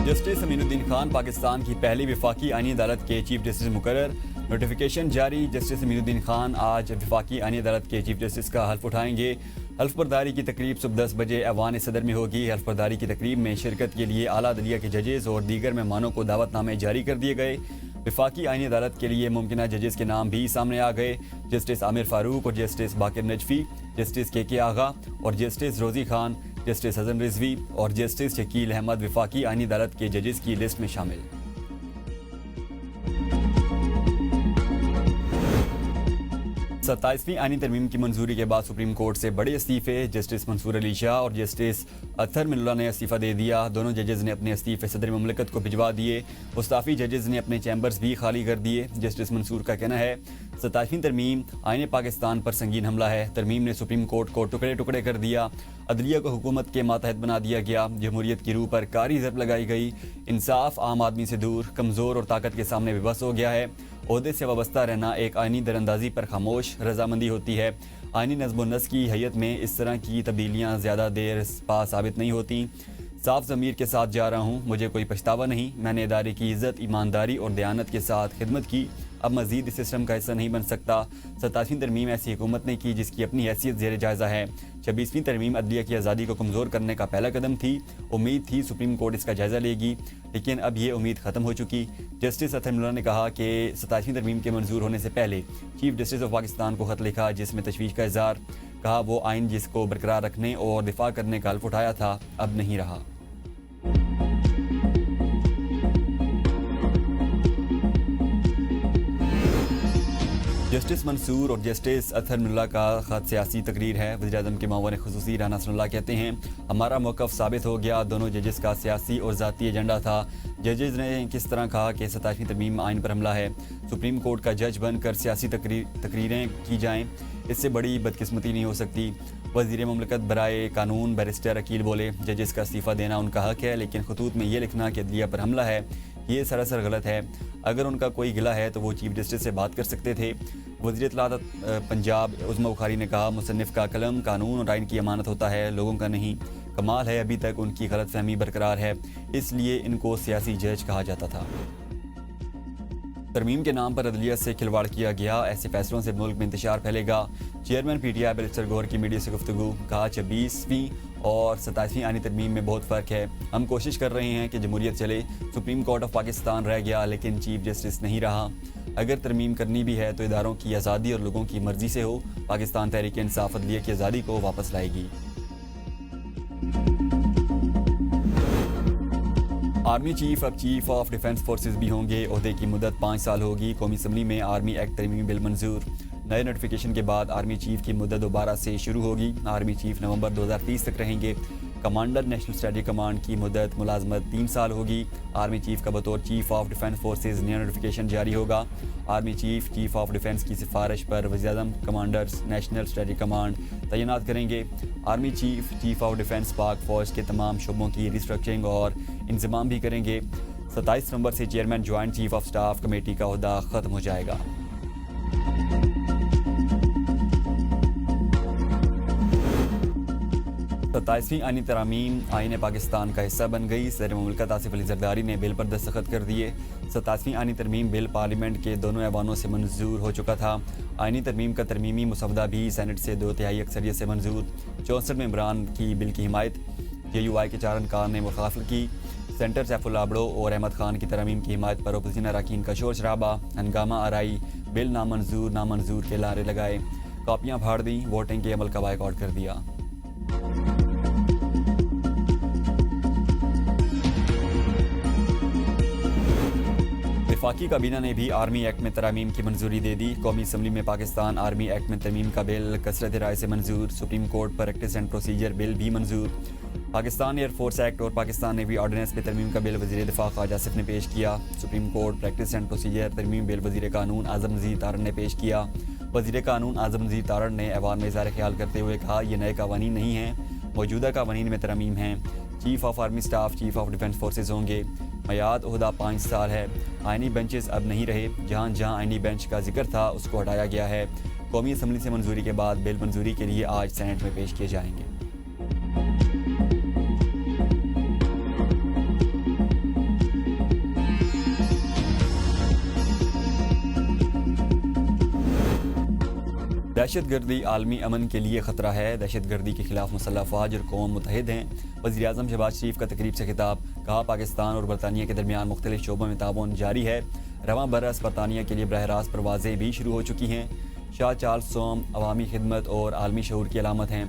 Justice امین الدین خان پاکستان کی پہلی وفاقی آئینی عدالت کے چیف جسٹس مقرر، نوٹیفیکیشن جاری۔ جسٹس امین الدین خان آج وفاقی آئینی عدالت کے چیف جسٹس کا حلف اٹھائیں گے۔ حلف برداری کی تقریب صبح 10 بجے ایوان صدر میں ہوگی۔ حلف برداری کی تقریب میں شرکت کے لیے اعلیٰ عدلیہ کے ججز اور دیگر مہمانوں کو دعوت نامے جاری کر دیے گئے۔ وفاقی آئینی عدالت کے لیے ممکنہ ججز کے نام بھی سامنے آ گئے۔ جسٹس عامر فاروق اور جسٹس باقر نجفی، جسٹس کے آغا اور جسٹس روزی خان، جسٹس حسن رضوی اور جسٹس شکیل احمد وفاقی آئینی عدالت کے ججز کی لسٹ میں شامل۔ 27ویں آئینی ترمیم کی منظوری کے بعد سپریم کورٹ سے بڑے استعفے۔ جسٹس منصور علی شاہ اور جسٹس اطہر من اللہ نے استعفیٰ دے دیا۔ دونوں ججز نے اپنے استعفے صدر مملکت کو بھجوا دیے۔ مستعفی ججز نے اپنے چیمبرز بھی خالی کر دیے۔ جسٹس منصور کا کہنا ہے 27ویں ترمیم آئین پاکستان پر سنگین حملہ ہے۔ ترمیم نے سپریم کورٹ کو ٹکڑے ٹکڑے کر دیا، عدلیہ کو حکومت کے ماتحت بنا دیا گیا، جمہوریت کی روح پر کاری ضرب لگائی گئی، انصاف عام آدمی سے دور، کمزور اور طاقت کے سامنے بے بس ہو گیا ہے۔ عہدے سے وابستہ رہنا ایک آئینی دراندازی پر خاموش رضامندی ہوتی ہے۔ آئینی نظم و نسق کی حیت میں اس طرح کی تبدیلیاں زیادہ دیر پا ثابت نہیں ہوتی۔ صاف ضمیر کے ساتھ جا رہا ہوں، مجھے کوئی پچھتاوا نہیں۔ میں نے ادارے کی عزت، ایمانداری اور دیانت کے ساتھ خدمت کی، اب مزید اس سسٹم کا حصہ نہیں بن سکتا۔ 27ویں ترمیم ایسی حکومت نے کی جس کی اپنی حیثیت زیر جائزہ ہے۔ 26ویں ترمیم عدلیہ کی آزادی کو کمزور کرنے کا پہلا قدم تھی۔ امید تھی سپریم کورٹ اس کا جائزہ لے گی، لیکن اب یہ امید ختم ہو چکی۔ جسٹس اطہر من اللہ نے کہا کہ 27ویں ترمیم کے منظور ہونے سے پہلے چیف جسٹس آف پاکستان کو خط لکھا جس میں تشویش کا اظہار، کہا وہ آئین جس کو برقرار رکھنے اور دفاع کرنے کا حلف اٹھایا تھا اب نہیں رہا۔ جسٹس منصور اور جسٹس اطہر من اللہ کا خط سیاسی تقریر ہے۔ وزیراعظم کے معاون خصوصی رانا نصر اللہ کہتے ہیں ہمارا موقف ثابت ہو گیا، دونوں ججز کا سیاسی اور ذاتی ایجنڈا تھا۔ ججز نے کس طرح کہا کہ 27ویں ترمیم آئین پر حملہ ہے، سپریم کورٹ کا جج بن کر سیاسی تقریریں کی جائیں، اس سے بڑی بدقسمتی نہیں ہو سکتی۔ وزیر مملکت برائے قانون بیرسٹر عقیل بولے ججز کا استعفیٰ دینا ان کا حق ہے، لیکن خطوط میں یہ لکھنا کہ عدلیہ پر حملہ ہے یہ سراسر غلط ہے۔ اگر ان کا کوئی گلہ ہے تو وہ چیف جسٹس سے بات کر سکتے تھے۔ وزیر اطلاعات پنجاب عظمی بخاری نے کہا مصنف کا قلم قانون اور آئین کی امانت ہوتا ہے، لوگوں کا نہیں۔ کمال ہے ابھی تک ان کی غلط فہمی برقرار ہے، اس لیے ان کو سیاسی جج کہا جاتا تھا۔ ترمیم کے نام پر عدلیہ سے کھلواڑ کیا گیا، ایسے فیصلوں سے ملک میں انتشار پھیلے گا۔ Chairman P T I barrister Gohar کی میڈیا سے گفتگو، کہا 26ویں اور 27ویں آئینی ترمیم میں بہت فرق ہے۔ ہم کوشش کر رہے ہیں کہ جمہوریت چلے، سپریم کورٹ آف پاکستان رہ گیا لیکن چیف جسٹس نہیں رہا۔ اگر ترمیم کرنی بھی ہے تو اداروں کی آزادی اور لوگوں کی مرضی سے ہو۔ پاکستان تحریک انصاف عدلیہ کی آزادی کو واپس لائے گی۔ آرمی چیف اب چیف آف ڈیفنس فورسز بھی ہوں گے، عہدے کی مدت 5 سال ہوگی۔ قومی اسمبلی میں آرمی ایکٹ ترمیمی بل منظور، نئے نوٹیفیکیشن کے بعد آرمی چیف کی مدت دوبارہ سے شروع ہوگی۔ آرمی چیف نومبر 2030 تک رہیں گے۔ کمانڈر نیشنل اسٹریٹجک کمانڈ کی مدت ملازمت 3 سال ہوگی۔ آرمی چیف کا بطور چیف آف ڈیفنس فورسز نیا نوٹیفیکیشن جاری ہوگا۔ آرمی چیف آف ڈیفنس کی سفارش پر وزیراعظم کمانڈرز نیشنل اسٹریٹجک کمانڈ تعینات کریں گے۔ آرمی چیف آف ڈیفنس پاک فوج کے تمام شعبوں کی ریسٹرکچرنگ اور انضمام بھی کریں گے۔ 27 نومبر سے chairman joint chief of staff committee کا عہدہ ختم ہو جائے گا۔ 27ویں آئینی ترامیم آئین پاکستان کا حصہ بن گئی۔ صدر مملکت آصف علی زرداری نے بل پر دستخط کر دیے۔ 27ویں آئینی ترمیم بل پارلیمنٹ کے دونوں ایوانوں سے منظور ہو چکا تھا۔ آئینی ترمیم کا ترمیمی مسودہ بھی سینٹ سے 2/3 اکثریت سے منظور۔ 64 ممبران کی بل کی حمایت، جے یو آئی کے 4 ارکان نے مخالفت کی۔ سینٹر سیف اللہ آبڑو اور احمد خان کی ترامیم کی حمایت پر اپوزیشن اراکین کا شور شرابہ، ہنگامہ آرائی، بل نامنظور کے نعرے لگائے، کاپیاں پھاڑ دیں، ووٹنگ کے عمل کا بائیکاٹ کر دیا۔ وفاقی کابینہ نے بھی آرمی ایکٹ میں ترامیم کی منظوری دے دی۔ قومی اسمبلی میں پاکستان آرمی ایکٹ میں ترمیم کا بل کثرت رائے سے منظور۔ Supreme court practice and procedure bill بھی منظور۔ پاکستان ایئر فورس ایکٹ اور پاکستان نیوی آرڈیننس پہ ترمیم کا بل وزیر دفاع خواجہ آصف نے پیش کیا۔ Supreme court practice and procedure ترمیم بل وزیر قانون اعظم نذیر تارڑ نے پیش کیا۔ وزیر قانون اعظم نذیر تارڑ نے ایوان میں اظہار خیال کرتے ہوئے کہا یہ نئے قوانین نہیں ہیں، موجودہ قوانین میں ترامیم ہیں۔ Chief of army staff chief of defence forces ہوں گے۔ میعاد عہدہ 5 سال ہے۔ آئینی بینچز اب نہیں رہے، جہاں آئینی بینچ کا ذکر تھا اس کو ہٹایا گیا ہے۔ قومی اسمبلی سے منظوری کے بعد بل منظوری کے لیے آج سینٹ میں پیش کیے جائیں گے۔ دہشت گردی عالمی امن کے لیے خطرہ ہے، دہشت گردی کے خلاف مسلح افواج اور قوم متحد ہیں۔ وزیر اعظم شہباز شریف کا تقریب سے خطاب، کہا پاکستان اور برطانیہ کے درمیان مختلف شعبوں میں تعاون جاری ہے۔ رواں برس برطانیہ کے لیے براہ راست پروازیں بھی شروع ہو چکی ہیں۔ شاہ چارلس سوم عوامی خدمت اور عالمی شعور کی علامت ہیں۔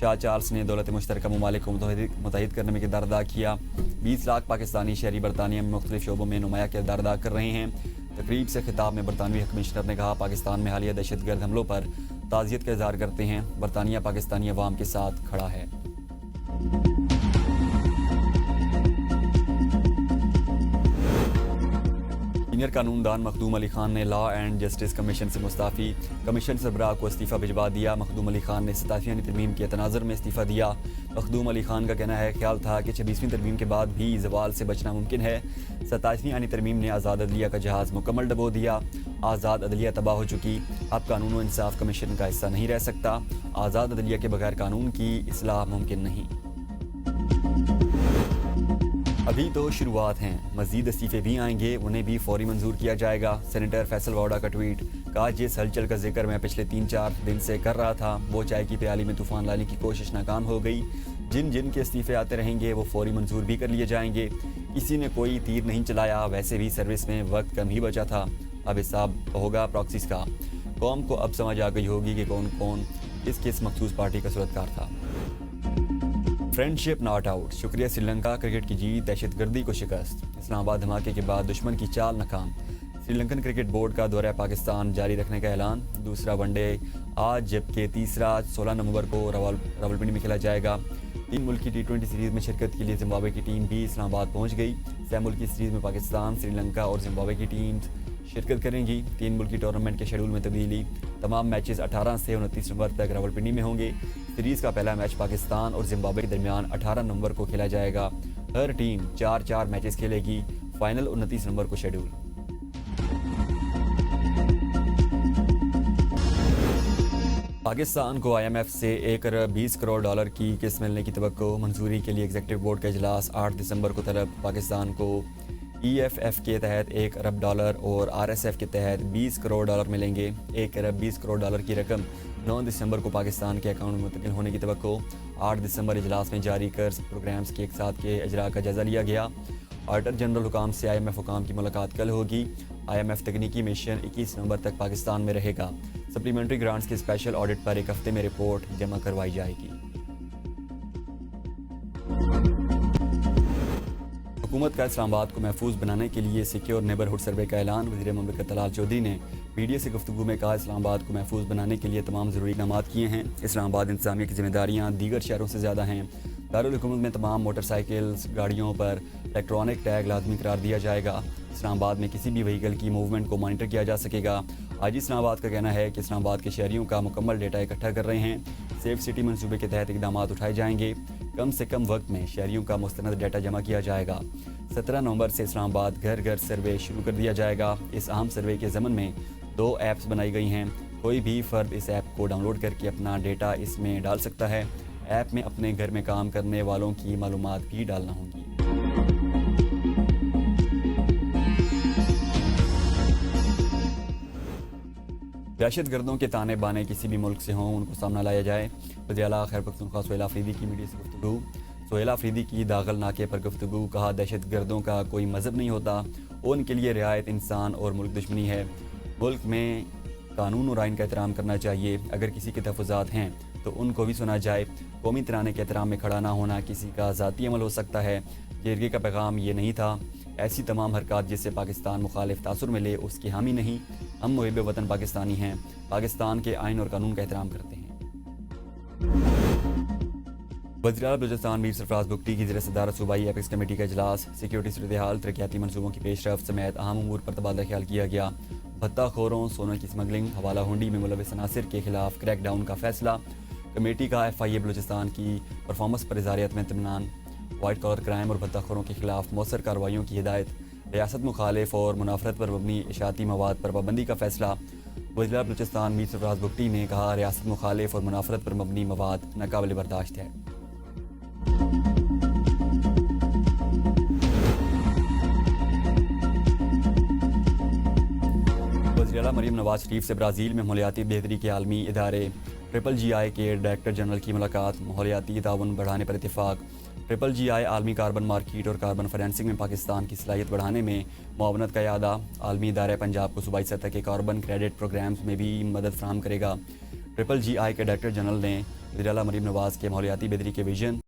شاہ چارلس نے دولت مشترکہ ممالک کو متحد کرنے میں کردار ادا کیا۔ 20 لاکھ پاکستانی شہری برطانیہ میں مختلف شعبوں میں نمایاں کردار ادا کر رہے ہیں۔ تقریب سے خطاب میں برطانوی کمشنر نے کہا پاکستان میں حالیہ دہشت گرد حملوں پر تعزیت کا اظہار کرتے ہیں۔ برطانیہ پاکستانی عوام کے ساتھ کھڑا ہے۔ سینئر قانون دان مخدوم علی خان نے لا اینڈ جسٹس کمیشن سے مستعفی، کمیشن سربراہ کو استعفیٰ بھجوا دیا۔ مخدوم علی خان نے 27ویں ترمیم کے تناظر میں استعفیٰ دیا۔ مخدوم علی خان کا کہنا ہے خیال تھا کہ 26ویں ترمیم کے بعد بھی زوال سے بچنا ممکن ہے۔ 27ویں آئینی ترمیم نے آزاد عدلیہ کا جہاز مکمل ڈبو دیا۔ آزاد عدلیہ تباہ ہو چکی، اب قانون و انصاف کمیشن کا حصہ نہیں رہ سکتا۔ آزاد عدلیہ کے بغیر قانون کی اصلاح ممکن نہیں۔ ابھی تو شروعات ہیں، مزید استعفے بھی آئیں گے، انہیں بھی فوری منظور کیا جائے گا۔ سینیٹر فیصل واوڈا کا ٹویٹ، کہا جس ہلچل کا ذکر میں پچھلے 3-4 دن سے کر رہا تھا وہ چائے کی پیالی میں طوفان لانے کی کوشش ناکام ہو گئی۔ جن کے استعفے آتے رہیں گے وہ فوری منظور بھی کر لیے جائیں گے۔ کسی نے کوئی تیر نہیں چلایا، ویسے بھی سروس میں وقت کم ہی بچا تھا، اب حساب ہوگا پراکسیز کا۔ قوم کو اب سمجھ آ گئی ہوگی کہ کون کس مخصوص پارٹی کا صورتکار تھا۔ فرینڈ شپ ناٹ آؤٹ، شکریہ سری لنکا، کرکٹ کی جیت، دہشت گردی کو شکست۔ اسلام آباد دھماکے کے بعد دشمن کی چال ناکام، سری لنکن کرکٹ بورڈ کا دورہ پاکستان جاری رکھنے کا اعلان۔ دوسرا ون ڈے آج جبکہ تیسرا 16 نومبر کو راولپنڈی میں کھیلا جائے گا۔ 3 ملکی T20 سیریز میں شرکت کے لیے زمبابوے کی ٹیم بھی اسلام آباد پہنچ گئی۔ 6 ملکی سیریز میں پاکستان، سری لنکا اور زمبابوے کی ٹیمز شرکت کریں گی۔ 3 ملکی ٹورنامنٹ کے شیڈول میں تبدیلی، تمام میچز 18 سے 29 نومبر تک راولپنڈی میں ہوں گے۔ سیریز کا پہلا میچ پاکستان اور زمبابوے کے درمیان 18 نومبر کو کھیلا جائے گا۔ ہر ٹیم 4 میچز کھیلے گی، فائنل 29 نومبر کو شیڈول۔ پاکستان کو IMF سے $1 ارب 20 کروڑ کی قسط ملنے کی توقع، منظوری کے لیے ایگزیکٹو بورڈ کا اجلاس 8 دسمبر کو طلب۔ پاکستان کو EFF کے تحت $1 ارب اور RSF کے تحت $20 کروڑ ملیں گے۔ $1 ارب 20 کروڑ کی رقم 9 دسمبر کو پاکستان کے اکاؤنٹ میں منتقل ہونے کی توقع۔ 8 دسمبر اجلاس میں جاری قرض پروگرامز کے ایک ساتھ کے اجراء کا جائزہ لیا گیا۔ آڈیٹر جنرل حکام سے IMF حکام کی ملاقات کل ہوگی۔ IMF تکنیکی مشن 21 نومبر تک پاکستان میں رہے گا۔ سپلیمنٹری گرانٹس کے اسپیشل آڈٹ پر ایک ہفتے میں رپورٹ جمع کروائی جائے گی۔ حکومت کا اسلام آباد کو محفوظ بنانے کے لیے سیکیور نیبرہڈ سروے کا اعلان۔ وزیر مملکت طلال چودھری نے میڈیا سے گفتگو میں کہا اسلام آباد کو محفوظ بنانے کے لیے تمام ضروری اقدامات کیے ہیں۔ اسلام آباد انتظامیہ کی ذمہ داریاں دیگر شہروں سے زیادہ ہیں۔ دارالحکومت میں تمام موٹر سائیکلز گاڑیوں پر الیکٹرانک ٹیگ لازمی قرار دیا جائے گا۔ اسلام آباد میں کسی بھی وہیکل کی موومنٹ کو مانیٹر کیا جا سکے گا۔ آج اسلام آباد کا کہنا ہے کہ اسلام آباد کے شہریوں کا مکمل ڈیٹا اکٹھا کر رہے ہیں۔ سیف سٹی منصوبے کے تحت اقدامات اٹھائے جائیں گے۔ کم سے کم وقت میں شہریوں کا مستند ڈیٹا جمع کیا جائے گا۔ 17 نومبر سے اسلام آباد گھر گھر سروے شروع کر دیا جائے گا۔ اس اہم سروے کے ضمن میں 2 ایپس بنائی گئی ہیں۔ کوئی بھی فرد اس ایپ کو ڈاؤن لوڈ کر کے اپنا ڈیٹا اس میں ڈال سکتا ہے۔ ایپ میں اپنے گھر میں کام کرنے والوں کی معلومات بھی ڈالنا ہوں گی۔ دہشت گردوں کے تانے بانے کسی بھی ملک سے ہوں ان کو سامنا لایا جائے۔ وزیر اعلیٰ خیر پختونخوا سہیل آفریدی کی میڈیا سے گفتگو۔ سہیل آفریدی کی داغل ناکے پر گفتگو، کہا دہشت گردوں کا کوئی مذہب نہیں ہوتا، ان کے لیے رعایت انسان اور ملک دشمنی ہے۔ ملک میں قانون اور آئین کا احترام کرنا چاہیے۔ اگر کسی کے تحفظات ہیں تو ان کو بھی سنا جائے۔ قومی ترانے کے احترام میں کھڑا نہ ہونا کسی کا ذاتی عمل ہو سکتا ہے۔ جرگے کا پیغام یہ نہیں تھا۔ ایسی تمام حرکات جس سے پاکستان مخالف تاثر ملے اس کی حامی نہیں۔ ہم محب وطن پاکستانی ہیں، پاکستان کے آئین اور قانون کا احترام کرتے ہیں۔ وزیر اعلیٰ بلوچستان میر سرفراز بگٹی کی زیر صدارت صوبائی ایپیکس کمیٹی کا اجلاس، سیکیورٹی صورتحال، ترقیاتی منصوبوں کی پیش رفت سمیت اہم امور پر تبادلہ خیال کیا گیا۔ بھتہ خوروں، سونے کی اسمگلنگ، حوالہ ہنڈی میں ملوث عناصر کے خلاف کریک ڈاؤن کا فیصلہ۔ کمیٹی کا FIA بلوچستان کی پرفارمنس پر اظہار عدم اطمینان۔ وائٹ کالر کرائم اور بھتہ خوروں کے خلاف مؤثر کارروائیوں کی ہدایت۔ ریاست مخالف اور منافرت پر مبنی اشاعتی مواد پر پابندی کا فیصلہ۔ وزیر اعلیٰ بلوچستان میر سرفراز بگٹی نے کہا ریاست مخالف اور منافرت پر مبنی مواد ناقابل برداشت ہے۔ وزیر اعلیٰ مریم نواز شریف سے برازیل میں ماحولیاتی بہتری کے عالمی ادارے GGI کے ڈائریکٹر جنرل کی ملاقات، ماحولیاتی تعاون بڑھانے پر اتفاق۔ GGI عالمی کاربن مارکیٹ اور کاربن فائنینسنگ میں پاکستان کی صلاحیت بڑھانے میں معاونت کا اعادہ۔ عالمی ادارہ پنجاب کو صوبائی سطح کے کاربن کریڈٹ پروگرامز میں بھی مدد فراہم کرے گا۔ GGI کے ڈائریکٹر جنرل نے وزیر اعلیٰ مریم نواز کے ماحولیاتی بہتری کے ویژن